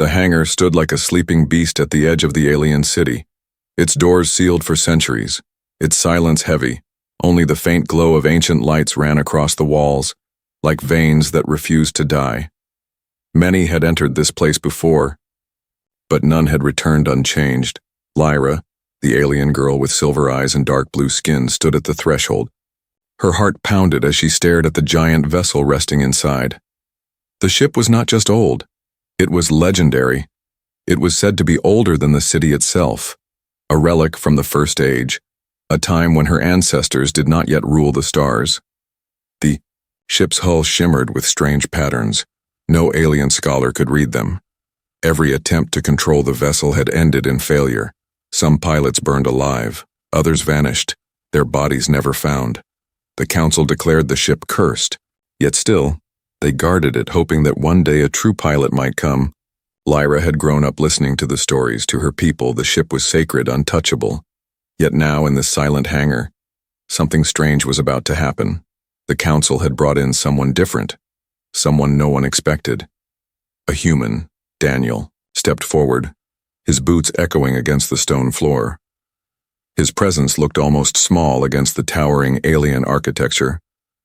The hangar stood like a sleeping beast at the edge of the alien city, its doors sealed for centuries, its silence heavy. Only the faint glow of ancient lights ran across the walls, like veins that refused to die. Many had entered this place before, but none had returned unchanged. Lyra, the alien girl with silver eyes and dark blue skin, stood at the threshold. Her heart pounded as she stared at the giant vessel resting inside. The ship was not just old, it was legendary. It was said to be older than the city itself, a relic from the First Age, a time when her ancestors did not yet rule the stars. The ship's hull shimmered with strange patterns. No alien scholar could read them. Every attempt to control the vessel had ended in failure. Some pilots burned alive, others vanished, their bodies never found. The council declared the ship cursed, yet still, they guarded it, hoping that one day a true pilot might come. Lyra had grown up listening to the stories. To her people, the ship was sacred, untouchable. Yet now, in this silent hangar, something strange was about to happen. The council had brought in someone different, someone no one expected. A human, Daniel, stepped forward, his boots echoing against the stone floor. His presence looked almost small against the towering alien architecture,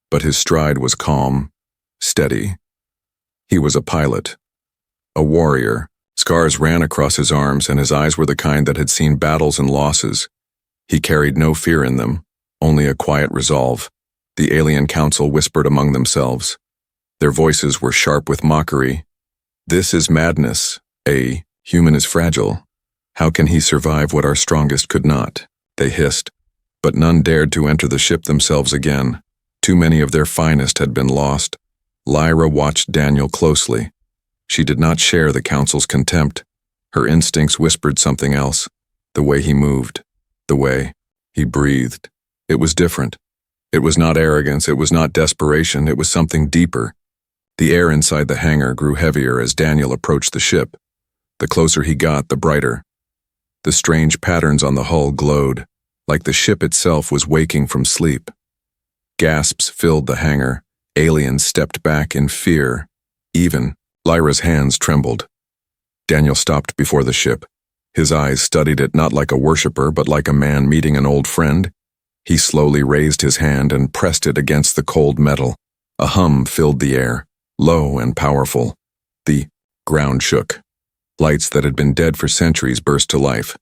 but his stride was calm, steady. He was a pilot, a warrior. Scars ran across his arms, and his eyes were the kind that had seen battles and losses. He carried no fear in them, only a quiet resolve. The alien council whispered among themselves. Their voices were sharp with mockery. "This is madness. A human is fragile. How can he survive what our strongest could not?" They hissed, but none dared to enter the ship themselves again. Too many of their finest had been lost. Lyra watched Daniel closely. She did not share the council's contempt. Her instincts whispered something else. The way he moved, the way he breathed. It was different. It was not arrogance, it was not desperation, it was something deeper. The air inside the hangar grew heavier as Daniel approached the ship. The closer he got, the brighter. The strange patterns on the hull glowed, like the ship itself was waking from sleep. Gasps filled the hangar. Aliens stepped back in fear. Even Lyra's hands trembled. Daniel stopped before the ship. His eyes studied it not like a worshiper, but like a man meeting an old friend. He slowly raised his hand and pressed it against the cold metal. A hum filled the air, low and powerful. The ground shook. Lights that had been dead for centuries burst to life.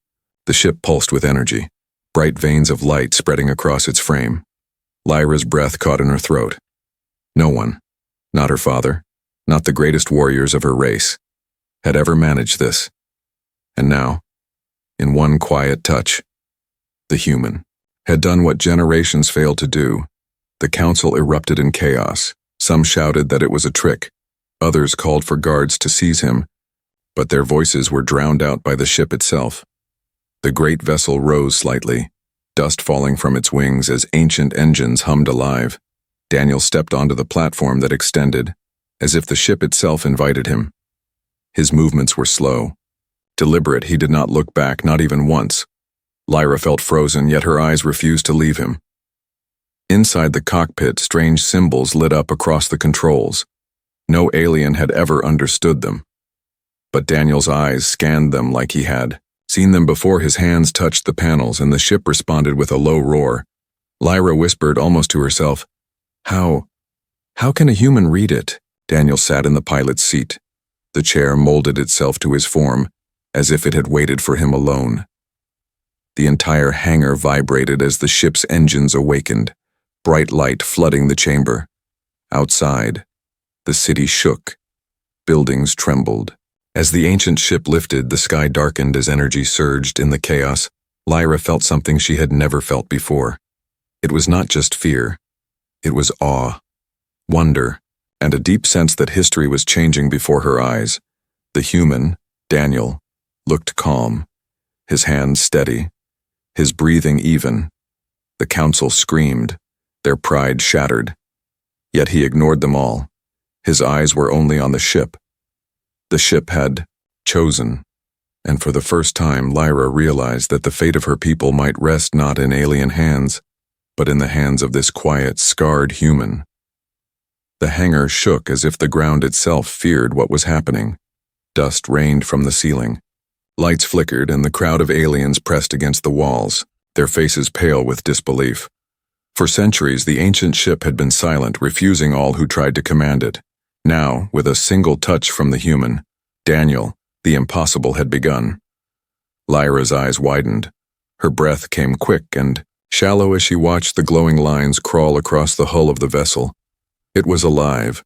The ship pulsed with energy, bright veins of light spreading across its frame. Lyra's breath caught in her throat. No one, not her father, not the greatest warriors of her race, had ever managed this. And now, in one quiet touch, the human had done what generations failed to do. The council erupted in chaos. Some shouted that it was a trick. Others called for guards to seize him, but their voices were drowned out by the ship itself. The great vessel rose slightly, dust falling from its wings as ancient engines hummed alive. Daniel stepped onto the platform that extended, as if the ship itself invited him. His movements were slow. Deliberate, he did not look back, not even once. Lyra felt frozen, yet her eyes refused to leave him. Inside the cockpit, strange symbols lit up across the controls. No alien had ever understood them. But Daniel's eyes scanned them like he had seen them before. His hands touched the panels, and the ship responded with a low roar. Lyra whispered, almost to herself, How can a human read it?" Daniel sat in the pilot's seat. The chair molded itself to his form, as if it had waited for him alone. The entire hangar vibrated as the ship's engines awakened, bright light flooding the chamber. Outside, the city shook. Buildings trembled. As the ancient ship lifted, the sky darkened as energy surged in the chaos. Lyra felt something she had never felt before. It was not just fear. It was awe, wonder, and a deep sense that history was changing before her eyes. The human, Daniel, looked calm, his hands steady, his breathing even. The council screamed, their pride shattered. Yet he ignored them all. His eyes were only on the ship. The ship had chosen, and for the first time Lyra realized that the fate of her people might rest not in alien hands, but in the hands of this quiet, scarred human. The hangar shook as if the ground itself feared what was happening. Dust rained from the ceiling. Lights flickered, and the crowd of aliens pressed against the walls, their faces pale with disbelief. For centuries, the ancient ship had been silent, refusing all who tried to command it. Now, with a single touch from the human, Daniel, the impossible had begun. Lyra's eyes widened. Her breath came quick and shallow as she watched the glowing lines crawl across the hull of the vessel. It was alive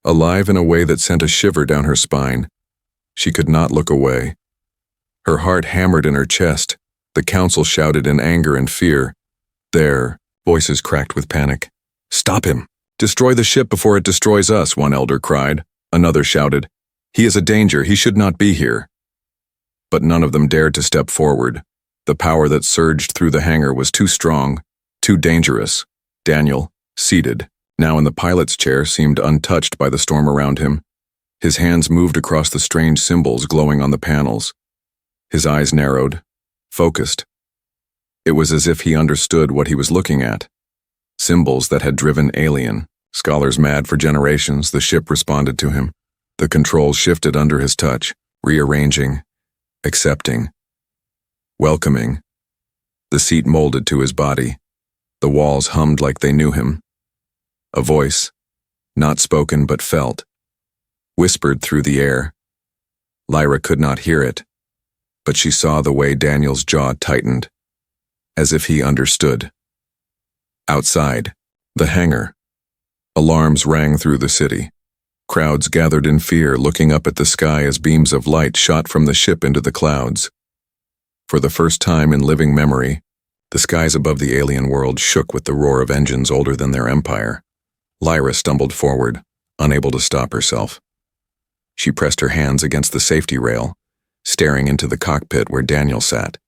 in a way that sent a shiver down her spine. She could not look away. Her heart hammered in her chest. The council shouted in anger and fear. There, voices cracked with panic. "Stop him! Destroy the ship before it destroys us," one elder cried. Another shouted, "He is a danger, he should not be here." But none of them dared to step forward. The power that surged through the hangar was too strong, too dangerous. Daniel, seated, now in the pilot's chair, seemed untouched by the storm around him. His hands moved across the strange symbols glowing on the panels. His eyes narrowed, focused. It was as if he understood what he was looking at. Symbols that had driven alien, scholars mad for generations. The ship responded to him. The controls shifted under his touch, rearranging, accepting, welcoming. The seat molded to his body. The walls hummed like they knew him. A voice, not spoken but felt, whispered through the air. Lyra could not hear it, but she saw the way Daniel's jaw tightened, as if he understood. Outside, the hangar. Alarms rang through the city. Crowds gathered in fear, looking up at the sky as beams of light shot from the ship into the clouds. For the first time in living memory, the skies above the alien world shook with the roar of engines older than their empire. Lyra stumbled forward, unable to stop herself. She pressed her hands against the safety rail, staring into the cockpit where Daniel sat.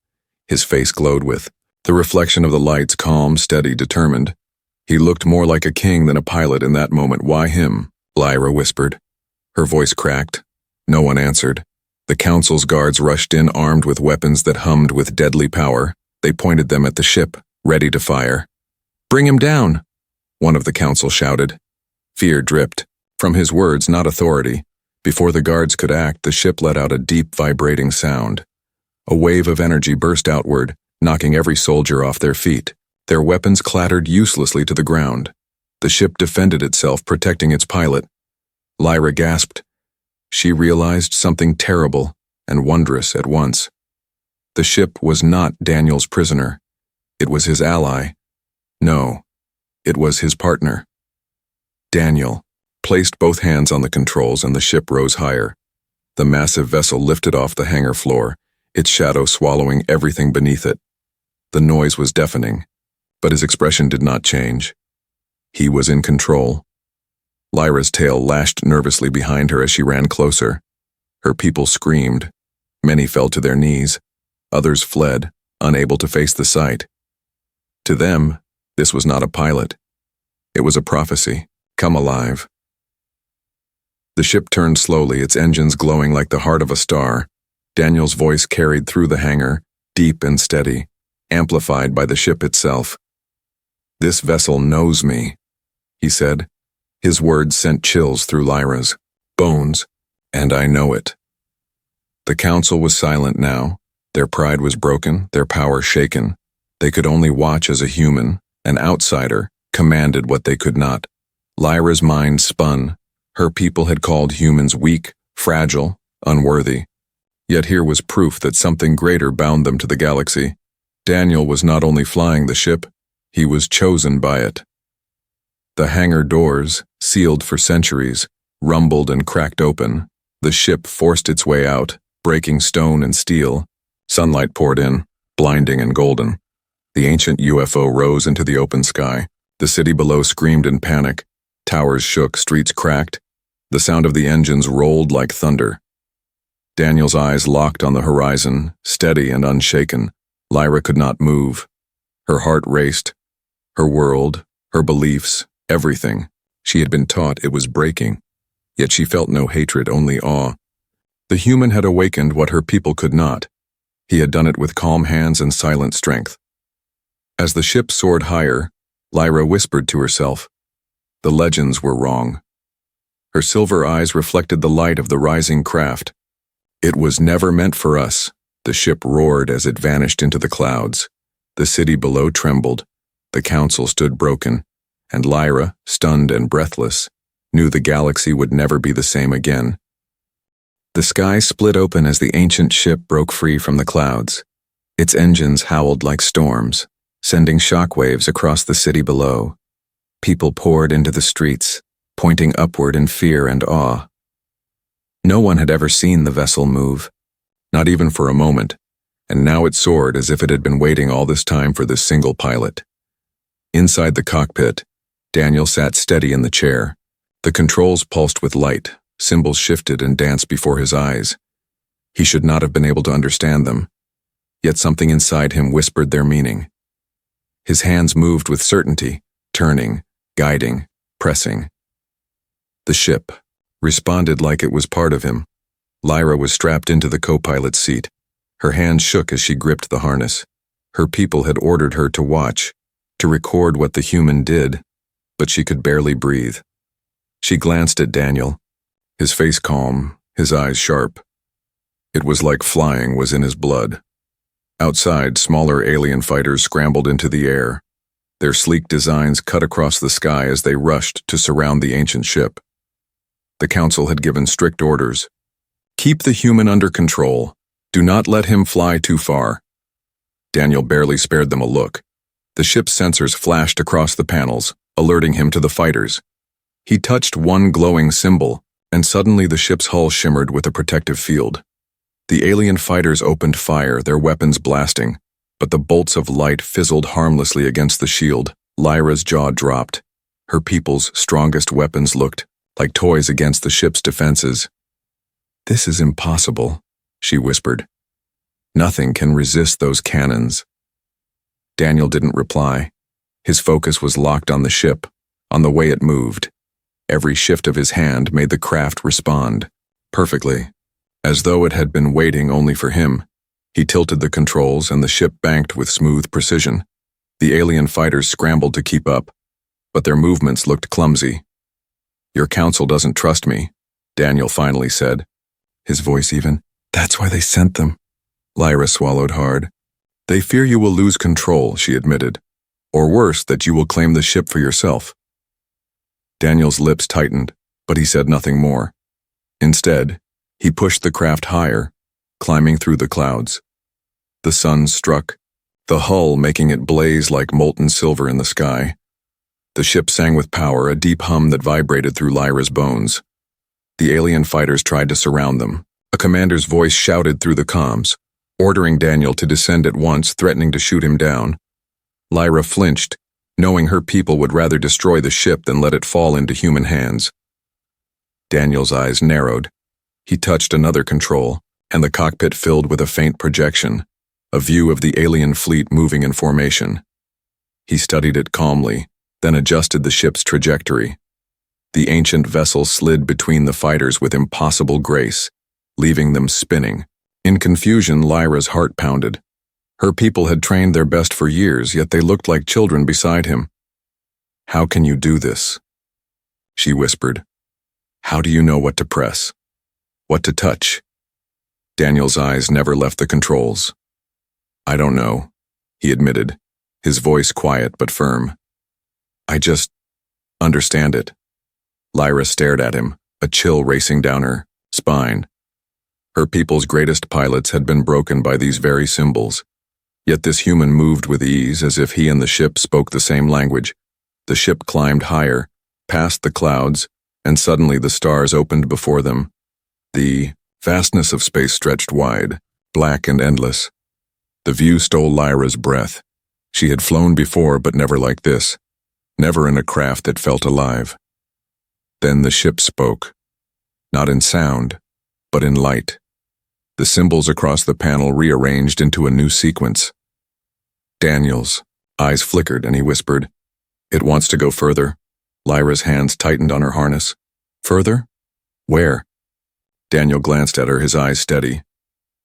His face glowed with the reflection of the lights, calm, steady, determined. He looked more like a king than a pilot in that moment. "Why him?" Lyra whispered. Her voice cracked. No one answered. The council's guards rushed in, armed with weapons that hummed with deadly power. They pointed them at the ship, ready to fire. "Bring him down!" one of the council shouted. Fear dripped from his words, not authority. Before the guards could act, the ship let out a deep, vibrating sound. A wave of energy burst outward, knocking every soldier off their feet. Their weapons clattered uselessly to the ground. The ship defended itself, protecting its pilot. Lyra gasped. She realized something terrible and wondrous at once. The ship was not Daniel's prisoner. It was his ally. No, it was his partner. Daniel placed both hands on the controls and the ship rose higher. The massive vessel lifted off the hangar floor, its shadow swallowing everything beneath it. The noise was deafening, but his expression did not change. He was in control. Lyra's tail lashed nervously behind her as she ran closer. Her people screamed. Many fell to their knees. Others fled, unable to face the sight. To them, this was not a pilot. It was a prophecy, come alive. The ship turned slowly, its engines glowing like the heart of a star. Daniel's voice carried through the hangar, deep and steady, amplified by the ship itself. "This vessel knows me," he said. His words sent chills through Lyra's bones, "and I know it." The council was silent now. Their pride was broken, their power shaken. They could only watch as a human, an outsider, commanded what they could not. Lyra's mind spun. Her people had called humans weak, fragile, unworthy. Yet here was proof that something greater bound them to the galaxy. Daniel was not only flying the ship, he was chosen by it. The hangar doors, sealed for centuries, rumbled and cracked open. The ship forced its way out, breaking stone and steel. Sunlight poured in, blinding and golden. The ancient UFO rose into the open sky. The city below screamed in panic. Towers shook, streets cracked. The sound of the engines rolled like thunder. Daniel's eyes locked on the horizon, steady and unshaken. Lyra could not move. Her heart raced. Her world, her beliefs, everything. She had been taught it was breaking. Yet she felt no hatred, only awe. The human had awakened what her people could not. He had done it with calm hands and silent strength. As the ship soared higher, Lyra whispered to herself. The legends were wrong. Her silver eyes reflected the light of the rising craft. It was never meant for us, the ship roared as it vanished into the clouds. The city below trembled, the council stood broken, and Lyra, stunned and breathless, knew the galaxy would never be the same again. The sky split open as the ancient ship broke free from the clouds. Its engines howled like storms, sending shockwaves across the city below. People poured into the streets, pointing upward in fear and awe. No one had ever seen the vessel move, not even for a moment, and now it soared as if it had been waiting all this time for this single pilot. Inside the cockpit, Daniel sat steady in the chair. The controls pulsed with light, symbols shifted and danced before his eyes. He should not have been able to understand them, yet something inside him whispered their meaning. His hands moved with certainty, turning, guiding, pressing. The ship responded like it was part of him. Lyra was strapped into the co-pilot's seat. Her hands shook as she gripped the harness. Her people had ordered her to watch, to record what the human did, but she could barely breathe. She glanced at Daniel, his face calm, his eyes sharp. It was like flying was in his blood. Outside, smaller alien fighters scrambled into the air. Their sleek designs cut across the sky as they rushed to surround the ancient ship. The council had given strict orders. Keep the human under control. Do not let him fly too far. Daniel barely spared them a look. The ship's sensors flashed across the panels, alerting him to the fighters. He touched one glowing symbol, and suddenly the ship's hull shimmered with a protective field. The alien fighters opened fire, their weapons blasting, but the bolts of light fizzled harmlessly against the shield. Lyra's jaw dropped. Her people's strongest weapons looked like toys against the ship's defenses. "This is impossible," she whispered. "Nothing can resist those cannons." Daniel didn't reply. His focus was locked on the ship, on the way it moved. Every shift of his hand made the craft respond, perfectly, as though it had been waiting only for him. He tilted the controls and the ship banked with smooth precision. The alien fighters scrambled to keep up, but their movements looked clumsy. "Your council doesn't trust me," Daniel finally said, his voice even. "That's why they sent them." Lyra swallowed hard. "They fear you will lose control," she admitted. "Or worse, that you will claim the ship for yourself." Daniel's lips tightened, but he said nothing more. Instead, he pushed the craft higher, climbing through the clouds. The sun struck, the hull making it blaze like molten silver in the sky. The ship sang with power, a deep hum that vibrated through Lyra's bones. The alien fighters tried to surround them. A commander's voice shouted through the comms, ordering Daniel to descend at once, threatening to shoot him down. Lyra flinched, knowing her people would rather destroy the ship than let it fall into human hands. Daniel's eyes narrowed. He touched another control, and the cockpit filled with a faint projection, a view of the alien fleet moving in formation. He studied it calmly, then adjusted the ship's trajectory. The ancient vessel slid between the fighters with impossible grace, leaving them spinning. In confusion, Lyra's heart pounded. Her people had trained their best for years, yet they looked like children beside him. "How can you do this?" she whispered. "How do you know what to press? What to touch?" Daniel's eyes never left the controls. "I don't know," he admitted, his voice quiet but firm. "I just understand it." Lyra stared at him, a chill racing down her spine. Her people's greatest pilots had been broken by these very symbols. Yet this human moved with ease, as if he and the ship spoke the same language. The ship climbed higher, past the clouds, and suddenly the stars opened before them. The vastness of space stretched wide, black and endless. The view stole Lyra's breath. She had flown before, but never like this. Never in a craft that felt alive. Then the ship spoke. Not in sound, but in light. The symbols across the panel rearranged into a new sequence. Daniel's eyes flickered and he whispered, "It wants to go further." Lyra's hands tightened on her harness. "Further? Where?" Daniel glanced at her, his eyes steady.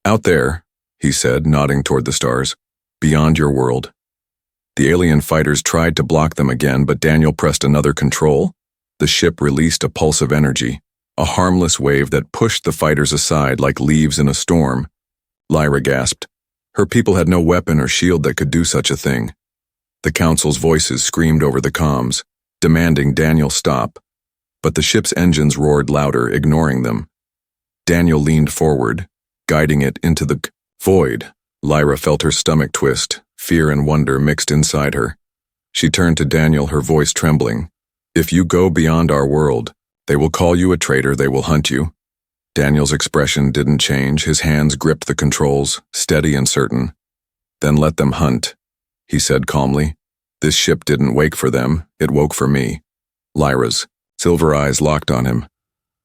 "Out there," he said, nodding toward the stars. "Beyond your world." The alien fighters tried to block them again, but Daniel pressed another control. The ship released a pulse of energy, a harmless wave that pushed the fighters aside like leaves in a storm. Lyra gasped. Her people had no weapon or shield that could do such a thing. The council's voices screamed over the comms, demanding Daniel stop, but the ship's engines roared louder, ignoring them. Daniel leaned forward, guiding it into the void. Lyra felt her stomach twist, fear and wonder mixed inside her. She turned to Daniel, her voice trembling. "If you go beyond our world, they will call you a traitor, they will hunt you." Daniel's expression didn't change, his hands gripped the controls, steady and certain. "Then let them hunt," he said calmly. "This ship didn't wake for them, it woke for me." Lyra's silver eyes locked on him.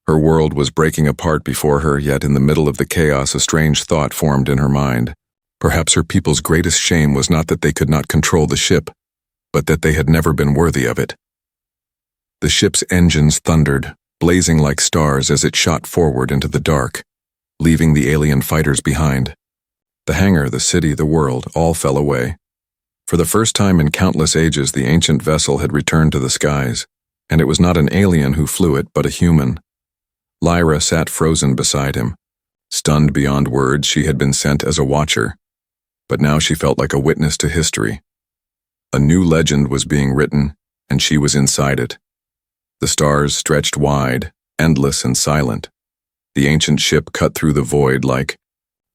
Her world was breaking apart before her, yet in the middle of the chaos a strange thought formed in her mind. Perhaps her people's greatest shame was not that they could not control the ship, but that they had never been worthy of it. The ship's engines thundered, blazing like stars as it shot forward into the dark, leaving the alien fighters behind. The hangar, the city, the world, all fell away. For the first time in countless ages, the ancient vessel had returned to the skies, and it was not an alien who flew it, but a human. Lyra sat frozen beside him. Stunned beyond words, she had been sent as a watcher, but now she felt like a witness to history. A new legend was being written, and she was inside it. The stars stretched wide, endless and silent. The ancient ship cut through the void like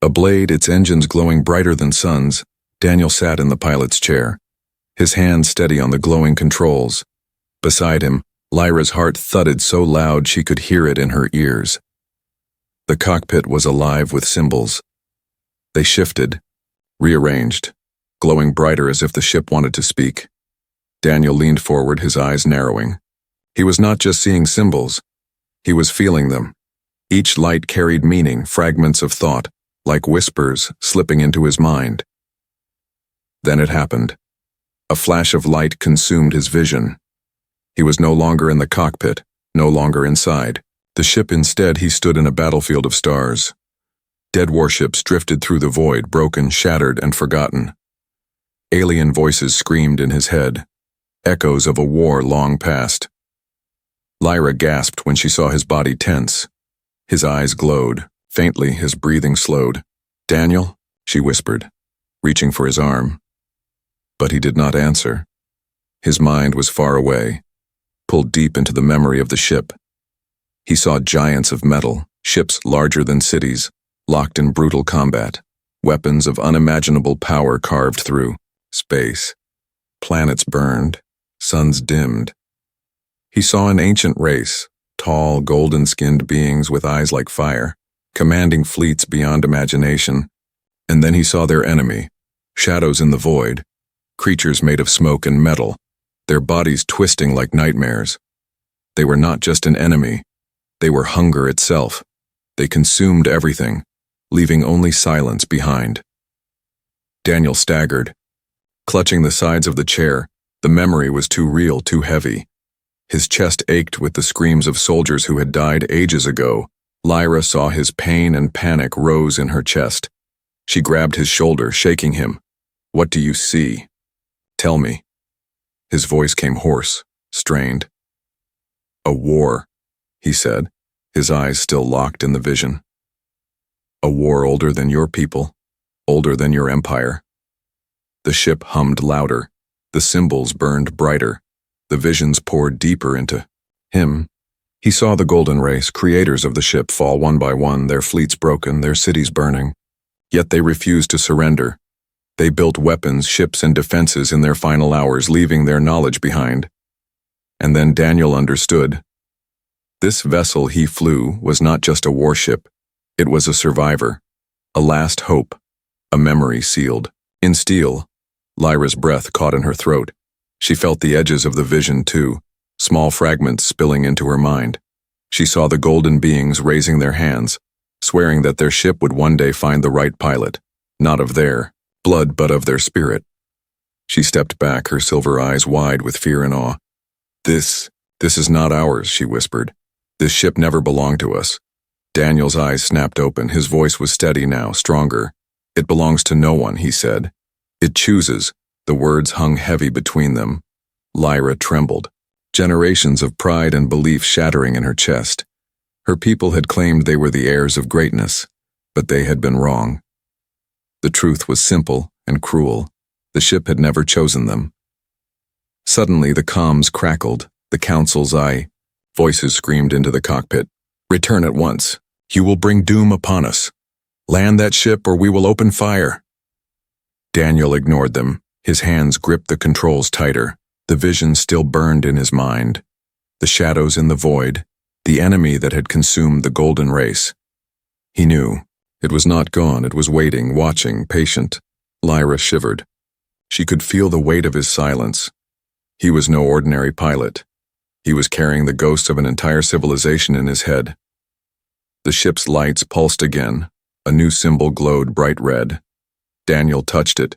a blade, its engines glowing brighter than suns. Daniel sat in the pilot's chair, his hands steady on the glowing controls. Beside him, Lyra's heart thudded so loud she could hear it in her ears. The cockpit was alive with symbols. They shifted, rearranged, glowing brighter as if the ship wanted to speak. Daniel leaned forward, his eyes narrowing. He was not just seeing symbols, he was feeling them. Each light carried meaning, fragments of thought, like whispers slipping into his mind. Then it happened. A flash of light consumed his vision. He was no longer in the cockpit, no longer inside. The ship instead, he stood in a battlefield of stars. Dead warships drifted through the void, broken, shattered, and forgotten. Alien voices screamed in his head, echoes of a war long past. Lyra gasped when she saw his body tense. His eyes glowed. Faintly, his breathing slowed. "Daniel?" she whispered, reaching for his arm. But he did not answer. His mind was far away, pulled deep into the memory of the ship. He saw giants of metal, ships larger than cities, locked in brutal combat, weapons of unimaginable power carved through space. Planets burned, suns dimmed. He saw an ancient race, tall, golden-skinned beings with eyes like fire, commanding fleets beyond imagination. And then he saw their enemy, shadows in the void, creatures made of smoke and metal, their bodies twisting like nightmares. They were not just an enemy, they were hunger itself. They consumed everything, leaving only silence behind. Daniel staggered. Clutching the sides of the chair, the memory was too real, too heavy. His chest ached with the screams of soldiers who had died ages ago. Lyra saw his pain and panic rose in her chest. She grabbed his shoulder, shaking him. "What do you see? Tell me." His voice came hoarse, strained. "A war," he said, his eyes still locked in the vision. "A war older than your people, older than your empire." The ship hummed louder. The symbols burned brighter. The visions poured deeper into him. He saw the golden race, creators of the ship, fall one by one, their fleets broken, their cities burning. Yet they refused to surrender. They built weapons, ships, and defenses in their final hours, leaving their knowledge behind. And then Daniel understood. This vessel he flew was not just a warship. It was a survivor, a last hope, a memory sealed in steel. Lyra's breath caught in her throat. She felt the edges of the vision too, small fragments spilling into her mind. She saw the golden beings raising their hands, swearing that their ship would one day find the right pilot, not of their blood but of their spirit. She stepped back, her silver eyes wide with fear and awe. This is not ours," she whispered. "This ship never belonged to us." Daniel's eyes snapped open, his voice was steady now, stronger. "It belongs to no one," he said. "It chooses." The words hung heavy between them. Lyra trembled, generations of pride and belief shattering in her chest. Her people had claimed they were the heirs of greatness, but they had been wrong. The truth was simple and cruel. The ship had never chosen them. Suddenly the comms crackled, the council's eye. Voices screamed into the cockpit. "Return at once. You will bring doom upon us. Land that ship or we will open fire." Daniel ignored them. His hands gripped the controls tighter. The vision still burned in his mind. The shadows in the void, the enemy that had consumed the golden race. He knew. It was not gone, it was waiting, watching, patient. Lyra shivered. She could feel the weight of his silence. He was no ordinary pilot. He was carrying the ghosts of an entire civilization in his head. The ship's lights pulsed again. A new symbol glowed bright red. Daniel touched it,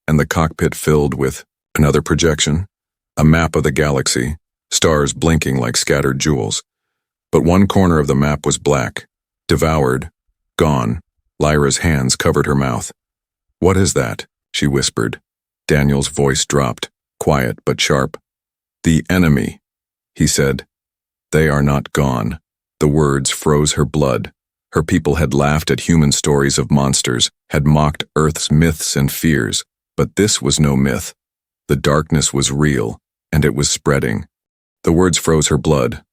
and the cockpit filled with another projection, a map of the galaxy, stars blinking like scattered jewels. But one corner of the map was black, devoured, gone. Lyra's hands covered her mouth. "What is that?" she whispered. Daniel's voice dropped, quiet but sharp. "The enemy," he said. "They are not gone." The words froze her blood. Her people had laughed at human stories of monsters, had mocked Earth's myths and fears, but this was no myth. The darkness was real, and it was spreading. The words froze her blood.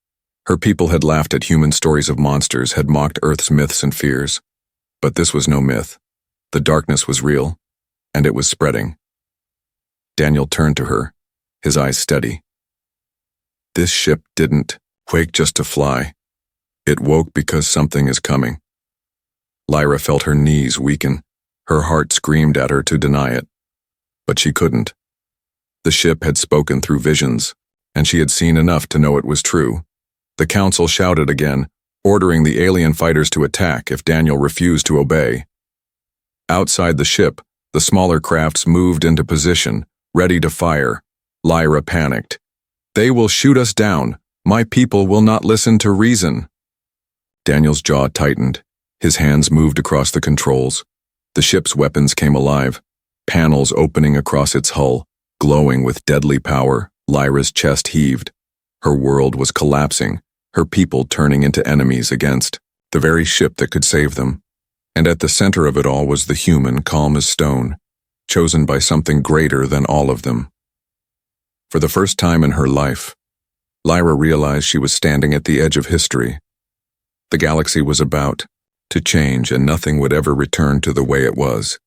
Her people had laughed at human stories of monsters, had mocked Earth's myths and fears, but this was no myth. The darkness was real, and it was spreading. Daniel turned to her, his eyes steady. "This ship didn't wake just to fly. It woke because something is coming." Lyra felt her knees weaken. Her heart screamed at her to deny it. But she couldn't. The ship had spoken through visions, and she had seen enough to know it was true. The council shouted again, ordering the alien fighters to attack if Daniel refused to obey. Outside the ship, the smaller crafts moved into position, ready to fire. Lyra panicked. "They will shoot us down. My people will not listen to reason." Daniel's jaw tightened. His hands moved across the controls. The ship's weapons came alive, panels opening across its hull, glowing with deadly power. Lyra's chest heaved. Her world was collapsing, her people turning into enemies against the very ship that could save them. And at the center of it all was the human, calm as stone, chosen by something greater than all of them. For the first time in her life, Lyra realized she was standing at the edge of history. The galaxy was about to change, and nothing would ever return to the way it was.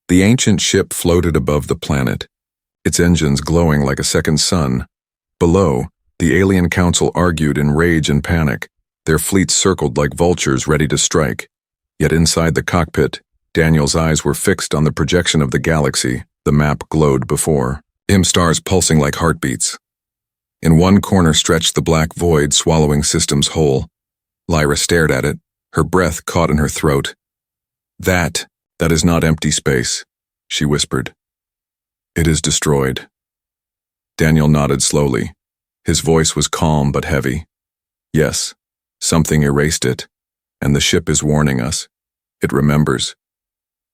The ancient ship floated above the planet, its engines glowing like a second sun. Below, the alien council argued in rage and panic. Their fleets circled like vultures ready to strike. Yet inside the cockpit, Daniel's eyes were fixed on the projection of the galaxy. The map glowed before him, stars pulsing like heartbeats. In one corner stretched the black void, swallowing systems whole. Lyra stared at it, her breath caught in her throat. That is not empty space," she whispered. "It is destroyed." Daniel nodded slowly. His voice was calm but heavy. "Yes, something erased it, and the ship is warning us. It remembers."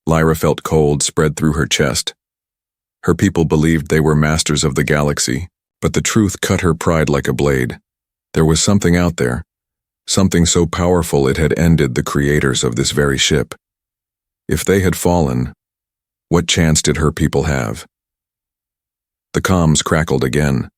Lyra felt cold spread through her chest. Her people believed they were masters of the galaxy, but the truth cut her pride like a blade. There was something out there, something so powerful it had ended the creators of this very ship. If they had fallen, what chance did her people have? The comms crackled again,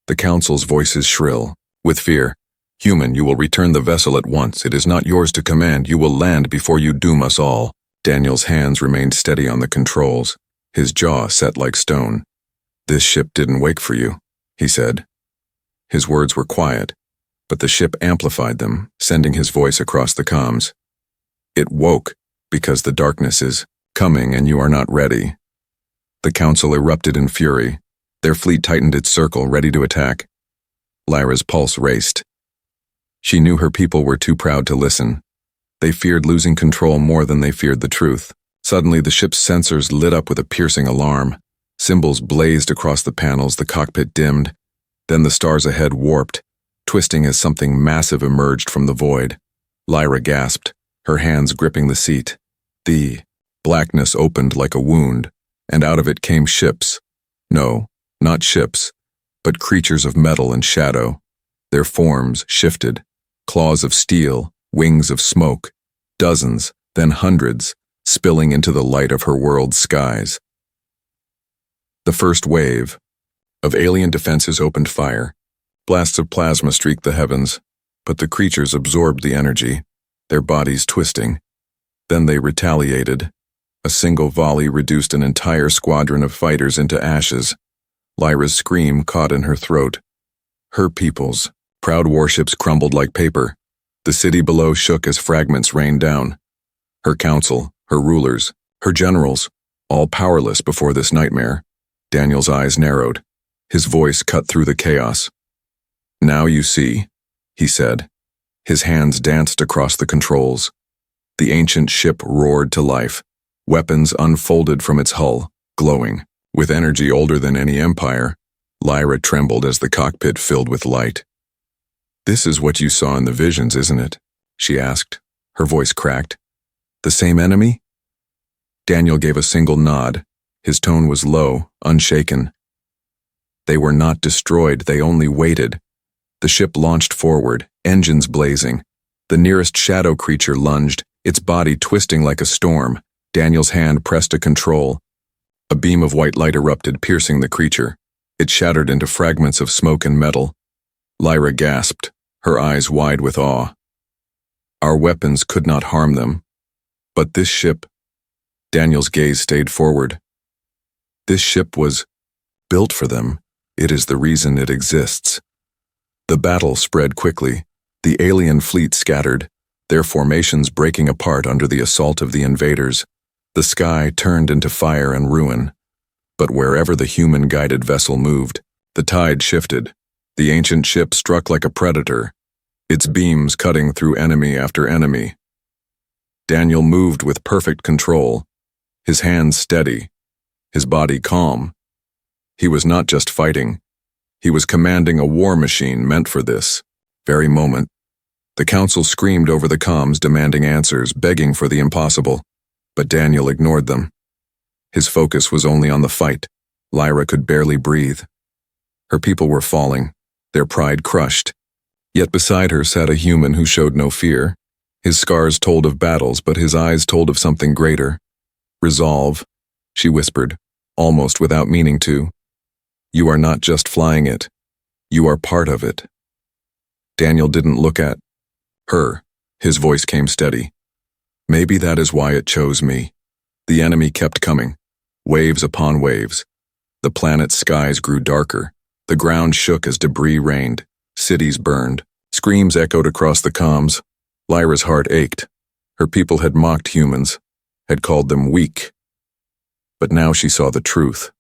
the council's voices shrill. With fear, "Human, you will return the vessel at once. It is not yours to command. You will land before you doom us all." Daniel's hands remained steady on the controls, his jaw set like stone. "This ship didn't wake for you," he said. His words were quiet, but the ship amplified them, sending his voice across the comms. "It woke because the darkness is coming and you are not ready." The council erupted in fury. Their fleet tightened its circle, ready to attack. Lyra's pulse raced. She knew her people were too proud to listen. They feared losing control more than they feared the truth. Suddenly, the ship's sensors lit up with a piercing alarm. Symbols blazed across the panels, the cockpit dimmed. Then the stars ahead warped, twisting as something massive emerged from the void. Lyra gasped, her hands gripping the seat. The blackness opened like a wound, and out of it came ships. No, not ships, but creatures of metal and shadow. Their forms shifted. claws of steel, wings of smoke, dozens, then hundreds, spilling into the light of her world's skies. The first wave of alien defenses opened fire. Blasts of plasma streaked the heavens, but the creatures absorbed the energy, their bodies twisting. Then they retaliated. A single volley reduced an entire squadron of fighters into ashes. Lyra's scream caught in her throat. Her people's proud warships crumbled like paper. The city below shook as fragments rained down. Her council, her rulers, her generals, all powerless before this nightmare. Daniel's eyes narrowed. His voice cut through the chaos. "Now you see," he said. His hands danced across the controls. The ancient ship roared to life. Weapons unfolded from its hull, glowing. With energy older than any empire, Lyra trembled as the cockpit filled with light. "This is what you saw in the visions, isn't it?" she asked. Her voice cracked. "The same enemy?" Daniel gave a single nod. His tone was low, unshaken. They were not destroyed, they only waited. The ship launched forward, engines blazing. The nearest shadow creature lunged, its body twisting like a storm. Daniel's hand pressed a control. A beam of white light erupted, piercing the creature. It shattered into fragments of smoke and metal. Lyra gasped, her eyes wide with awe. Our weapons could not harm them. But this ship... Daniel's gaze stayed forward. This ship was built for them. It is the reason it exists. The battle spread quickly. The alien fleet scattered, their formations breaking apart under the assault of the invaders. The sky turned into fire and ruin. But wherever the human-guided vessel moved, the tide shifted. The ancient ship struck like a predator, its beams cutting through enemy after enemy. Daniel moved with perfect control, his hands steady, his body calm. He was not just fighting. He was commanding a war machine meant for this very moment. The council screamed over the comms, demanding answers, begging for the impossible. But Daniel ignored them. His focus was only on the fight. Lyra could barely breathe. Her people were falling, their pride crushed. Yet beside her sat a human who showed no fear. His scars told of battles, but his eyes told of something greater. "Resolve," she whispered, almost without meaning to. "You are not just flying it. You are part of it." Daniel didn't look at her. His voice came steady. "Maybe that is why it chose me." The enemy kept coming, waves upon waves. The planet's skies grew darker. The ground shook as debris rained. Cities burned. Screams echoed across the comms. Lyra's heart ached. Her people had mocked humans, had called them weak. But now she saw the truth.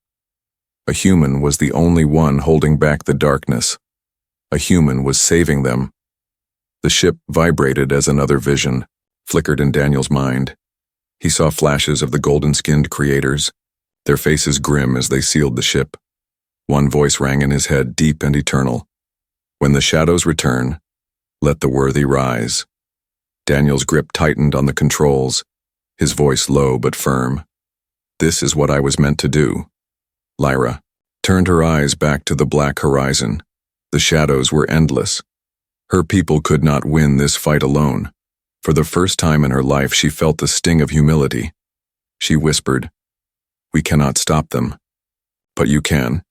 A human was the only one holding back the darkness. A human was saving them. The ship vibrated as another vision flickered in Daniel's mind. He saw flashes of the golden-skinned creators, their faces grim as they sealed the ship. One voice rang in his head, deep and eternal. "When the shadows return, let the worthy rise." Daniel's grip tightened on the controls, his voice low but firm. "This is what I was meant to do." Lyra turned her eyes back to the black horizon. The shadows were endless. Her people could not win this fight alone. For the first time in her life, she felt the sting of humility. She whispered, "We cannot stop them." "But you can."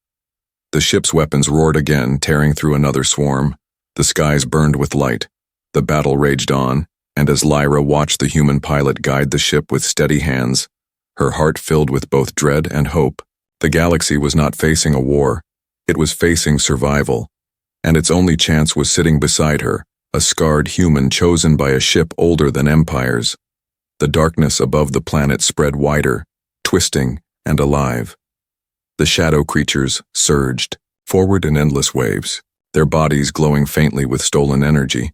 The ship's weapons roared again, tearing through another swarm. The skies burned with light. The battle raged on, and as Lyra watched the human pilot guide the ship with steady hands, her heart filled with both dread and hope. The galaxy was not facing a war. It was facing survival. And its only chance was sitting beside her, a scarred human chosen by a ship older than empires. The darkness above the planet spread wider, twisting and alive. The shadow creatures surged, forward in endless waves, their bodies glowing faintly with stolen energy.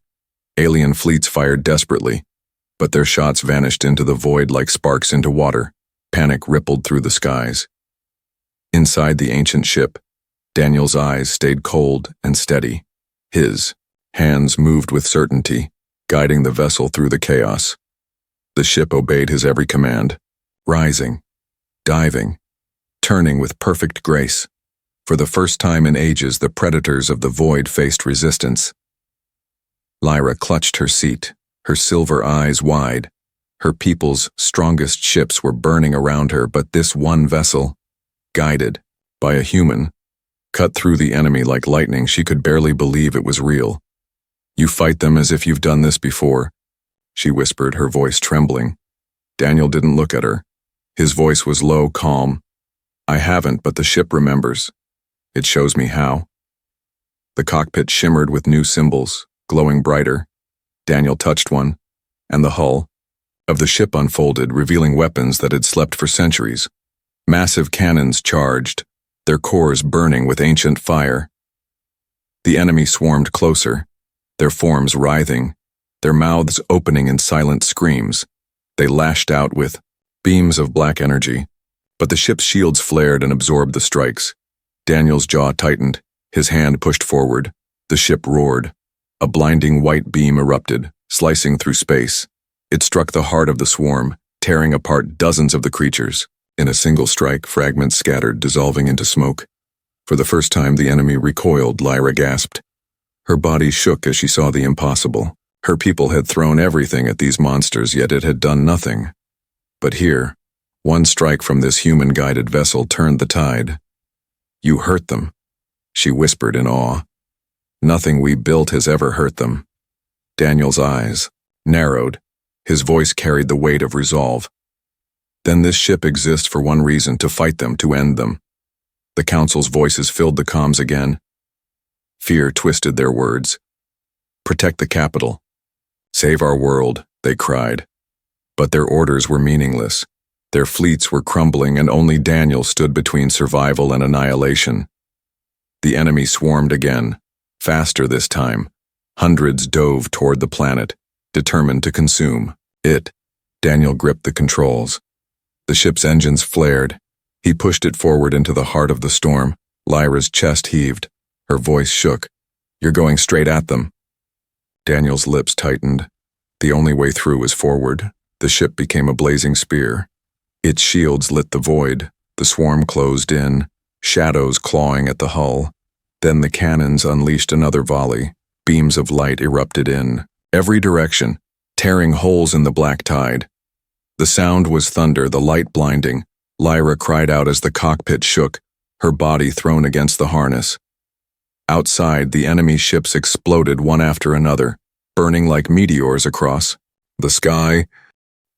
Alien fleets fired desperately, but their shots vanished into the void like sparks into water. Panic rippled through the skies. Inside the ancient ship, Daniel's eyes stayed cold and steady. His hands moved with certainty, guiding the vessel through the chaos. The ship obeyed his every command, rising, diving, turning with perfect grace. For the first time in ages, the predators of the void faced resistance. Lyra clutched her seat, her silver eyes wide. Her people's strongest ships were burning around her, but this one vessel, guided by a human, cut through the enemy like lightning. She could barely believe it was real. "You fight them as if you've done this before," she whispered, her voice trembling. Daniel didn't look at her. His voice was low, calm. "I haven't, but the ship remembers. It shows me how." The cockpit shimmered with new symbols, glowing brighter. Daniel touched one, and the hull of the ship unfolded, revealing weapons that had slept for centuries. Massive cannons charged, their cores burning with ancient fire. The enemy swarmed closer, their forms writhing, their mouths opening in silent screams. They lashed out with beams of black energy, but the ship's shields flared and absorbed the strikes. Daniel's jaw tightened, his hand pushed forward. The ship roared. A blinding white beam erupted, slicing through space. It struck the heart of the swarm, tearing apart dozens of the creatures. In a single strike, fragments scattered, dissolving into smoke. For the first time, the enemy recoiled. Lyra gasped. Her body shook as she saw the impossible. Her people had thrown everything at these monsters, yet it had done nothing. But here, one strike from this human-guided vessel turned the tide. "You hurt them," she whispered in awe. "Nothing we built has ever hurt them." Daniel's eyes narrowed. His voice carried the weight of resolve. "Then this ship exists for one reason: to fight them, to end them." The council's voices filled the comms again. Fear twisted their words. "Protect the capital. Save our world," they cried. But their orders were meaningless. Their fleets were crumbling, and only Daniel stood between survival and annihilation. The enemy swarmed again, faster this time. Hundreds dove toward the planet, determined to consume it. Daniel gripped the controls. The ship's engines flared. He pushed it forward into the heart of the storm. Lyra's chest heaved. Her voice shook. "You're going straight at them." Daniel's lips tightened. The only way through was forward. The ship became a blazing spear. Its shields lit the void. The swarm closed in, shadows clawing at the hull. Then the cannons unleashed another volley. Beams of light erupted in every direction, tearing holes in the black tide. The sound was thunder, the light blinding. Lyra cried out as the cockpit shook, her body thrown against the harness. Outside, the enemy ships exploded one after another, burning like meteors across the sky.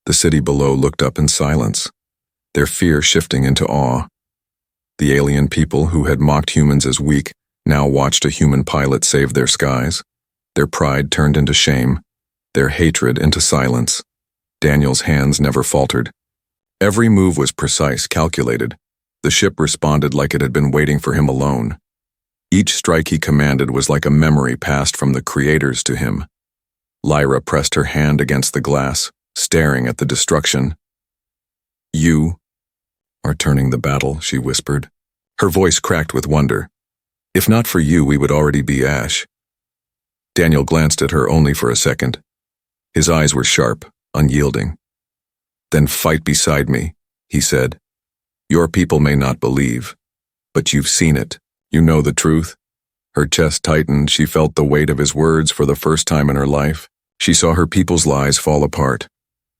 The city below looked up in silence, their fear shifting into awe. The alien people who had mocked humans as weak now watched a human pilot save their skies. Their pride turned into shame, their hatred into silence. Daniel's hands never faltered. Every move was precise, calculated. The ship responded like it had been waiting for him alone. Each strike he commanded was like a memory passed from the creators to him. Lyra pressed her hand against the glass, staring at the destruction. "You are turning the battle," she whispered. Her voice cracked with wonder. "If not for you, we would already be ash." Daniel glanced at her only for a second. His eyes were sharp, unyielding. "Then fight beside me," he said. "Your people may not believe, but you've seen it. You know the truth." Her chest tightened. She felt the weight of his words for the first time in her life. She saw her people's lies fall apart.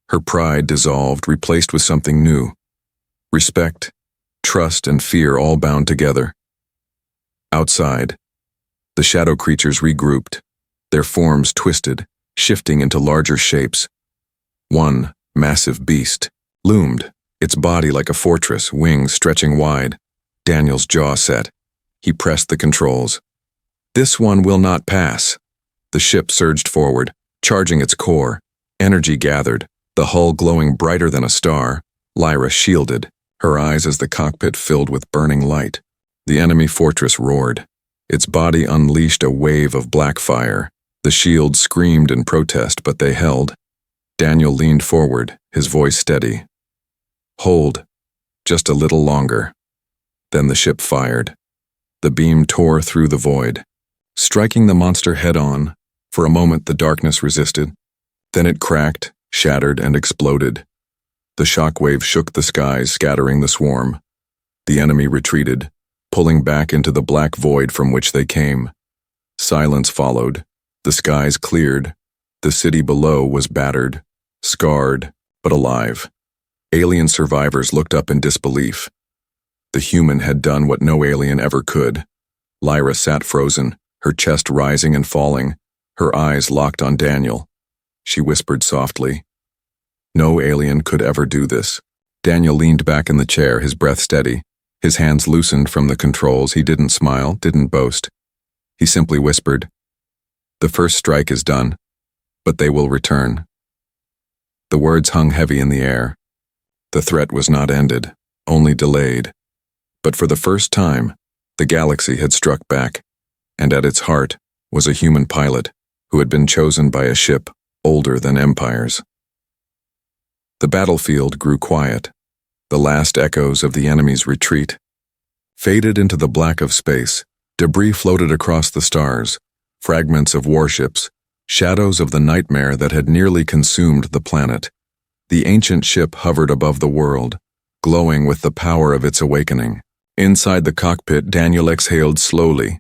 Her pride dissolved, replaced with something new. Respect, trust, and fear all bound together. Outside, the shadow creatures regrouped, their forms twisted, shifting into larger shapes. One massive beast loomed, its body like a fortress, wings stretching wide. Daniel's jaw set. He pressed the controls. "This one will not pass." The ship surged forward, charging its core. Energy gathered, the hull glowing brighter than a star. Lyra shielded, her eyes as the cockpit filled with burning light. The enemy fortress roared. Its body unleashed a wave of black fire. The shields screamed in protest, but they held. Daniel leaned forward, his voice steady. "Hold, just a little longer." Then the ship fired. The beam tore through the void, striking the monster head-on. For a moment, the darkness resisted. Then it cracked, shattered, and exploded. The shockwave shook the skies, scattering the swarm. The enemy retreated, pulling back into the black void from which they came. Silence followed, The skies cleared. The city below was battered, scarred, but alive. Alien survivors looked up in disbelief. The human had done what no alien ever could. Lyra sat frozen, her chest rising and falling, her eyes locked on Daniel. She whispered softly, "No alien could ever do this." Daniel leaned back in the chair, his breath steady. His hands loosened from the controls. He didn't smile, didn't boast. He simply whispered, "The first strike is done, but they will return." The words hung heavy in the air. The threat was not ended, only delayed. But for the first time, the galaxy had struck back, and at its heart was a human pilot who had been chosen by a ship older than empires. The battlefield grew quiet. The last echoes of the enemy's retreat faded into the black of space. Debris floated across the stars, fragments of warships, shadows of the nightmare that had nearly consumed the planet. The ancient ship hovered above the world, glowing with the power of its awakening. Inside the cockpit, Daniel exhaled slowly.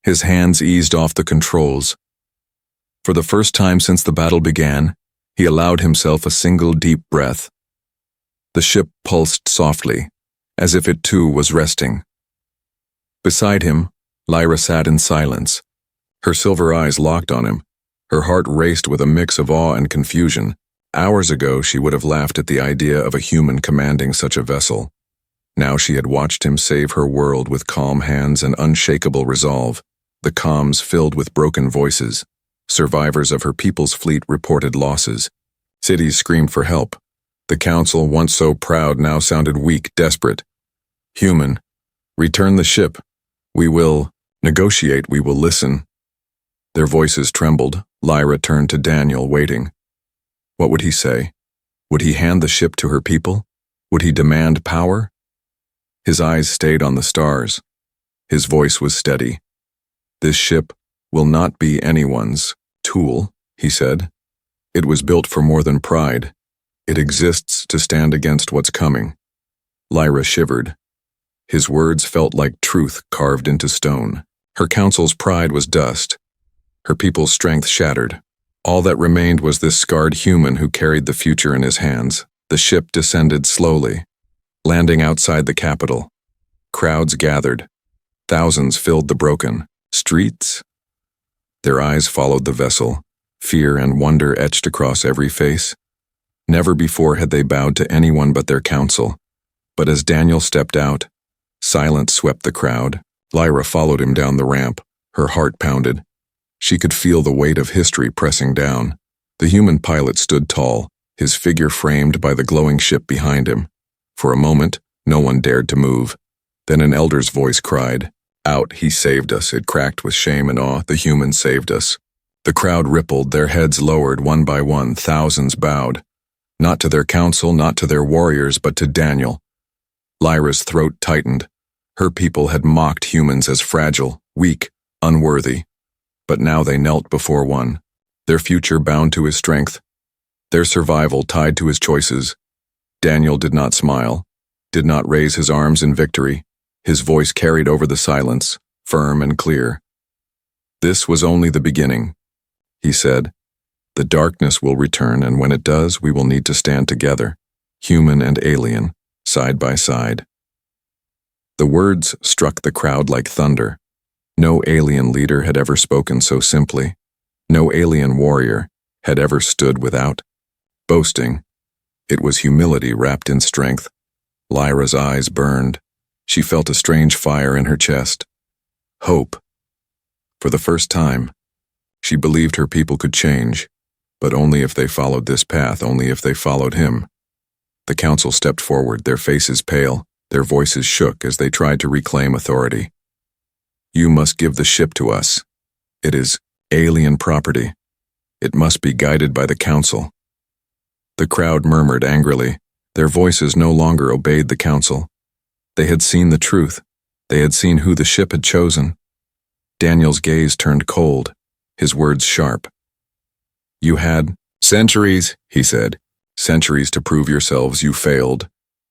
His hands eased off the controls. For the first time since the battle began, he allowed himself a single deep breath. The ship pulsed softly, as if it too was resting. Beside him, Lyra sat in silence. Her silver eyes locked on him. Her heart raced with a mix of awe and confusion. Hours ago, she would have laughed at the idea of a human commanding such a vessel. Now she had watched him save her world with calm hands and unshakable resolve. The comms filled with broken voices. Survivors of her people's fleet reported losses. Cities screamed for help. The council, once so proud, now sounded weak, desperate. "Human, return the ship. We will negotiate, we will listen." Their voices trembled. Lyra turned to Daniel, waiting. What would he say? Would he hand the ship to her people? Would he demand power? His eyes stayed on the stars. His voice was steady. "This ship will not be anyone's tool," he said. "It was built for more than pride. It exists to stand against what's coming." Lyra shivered. His words felt like truth carved into stone. Her council's pride was dust. Her people's strength shattered. All that remained was this scarred human who carried the future in his hands. The ship descended slowly, landing outside the capital. Crowds gathered. Thousands filled the broken streets. Their eyes followed the vessel. Fear and wonder etched across every face. Never before had they bowed to anyone but their council. But as Daniel stepped out, silence swept the crowd. Lyra followed him down the ramp. Her heart pounded. She could feel the weight of history pressing down. The human pilot stood tall, his figure framed by the glowing ship behind him. For a moment, no one dared to move. Then an elder's voice cried, "Out, he saved us." It cracked with shame and awe. The human saved us. The crowd rippled, their heads lowered one by one. Thousands bowed. Not to their council, not to their warriors, but to Daniel. Lyra's throat tightened. Her people had mocked humans as fragile, weak, unworthy. But now they knelt before one, their future bound to his strength, their survival tied to his choices. Daniel did not smile, did not raise his arms in victory. His voice carried over the silence, firm and clear. "This was only the beginning," he said. "The darkness will return, and when it does, we will need to stand together, human and alien, side by side." The words struck the crowd like thunder. No alien leader had ever spoken so simply. No alien warrior had ever stood without boasting. It was humility wrapped in strength. Lyra's eyes burned. She felt a strange fire in her chest. Hope. For the first time, she believed her people could change, but only if they followed this path, only if they followed him. The council stepped forward, their faces pale, their voices shook as they tried to reclaim authority. "You must give the ship to us. It is alien property. It must be guided by the council." The crowd murmured angrily. Their voices no longer obeyed the council. They had seen the truth. They had seen who the ship had chosen. Daniel's gaze turned cold, his words sharp. "You had centuries," he said. "Centuries to prove yourselves. You failed.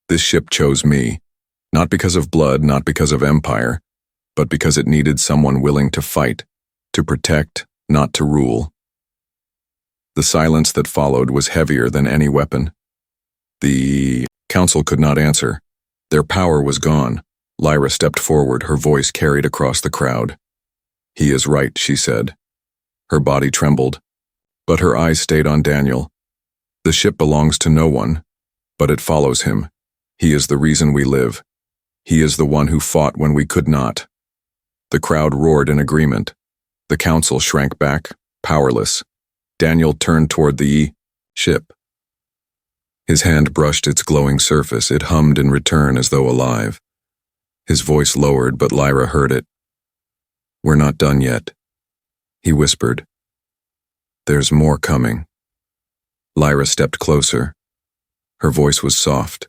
This ship chose me. Not because of blood, not because of empire, but because it needed someone willing to fight, to protect, not to rule. The silence that followed was heavier than any weapon. The council could not answer. Their power was gone. Lyra stepped forward, her voice carried across the crowd. "He is right," she said. Her body trembled, but her eyes stayed on Daniel. "The ship belongs to no one, but it follows him. He is the reason we live. He is the one who fought when we could not." The crowd roared in agreement. The council shrank back, powerless. Daniel turned toward the ship. His hand brushed its glowing surface. It hummed in return as though alive. His voice lowered, but Lyra heard it. "We're not done yet," he whispered. "There's more coming." Lyra stepped closer. Her voice was soft,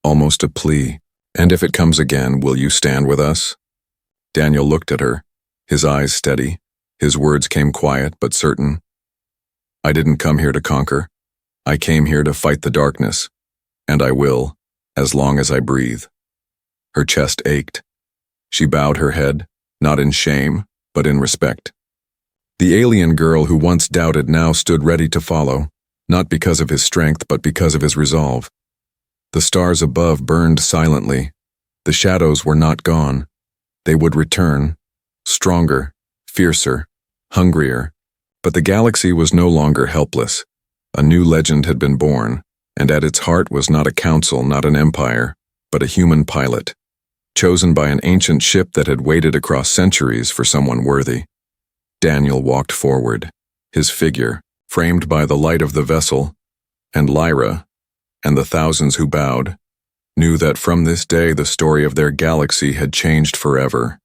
almost a plea. "And if it comes again, will you stand with us?" Daniel looked at her, his eyes steady. His words came quiet but certain. "I didn't come here to conquer. I came here to fight the darkness, and I will, as long as I breathe." Her chest ached. She bowed her head, not in shame, but in respect. The alien girl who once doubted now stood ready to follow, not because of his strength, but because of his resolve. The stars above burned silently. The shadows were not gone. They would return, stronger, fiercer, hungrier. But the galaxy was no longer helpless. A new legend had been born, and at its heart was not a council, not an empire, but a human pilot, chosen by an ancient ship that had waited across centuries for someone worthy. Daniel walked forward, his figure framed by the light of the vessel, and Lyra, and the thousands who bowed, knew that from this day the story of their galaxy had changed forever.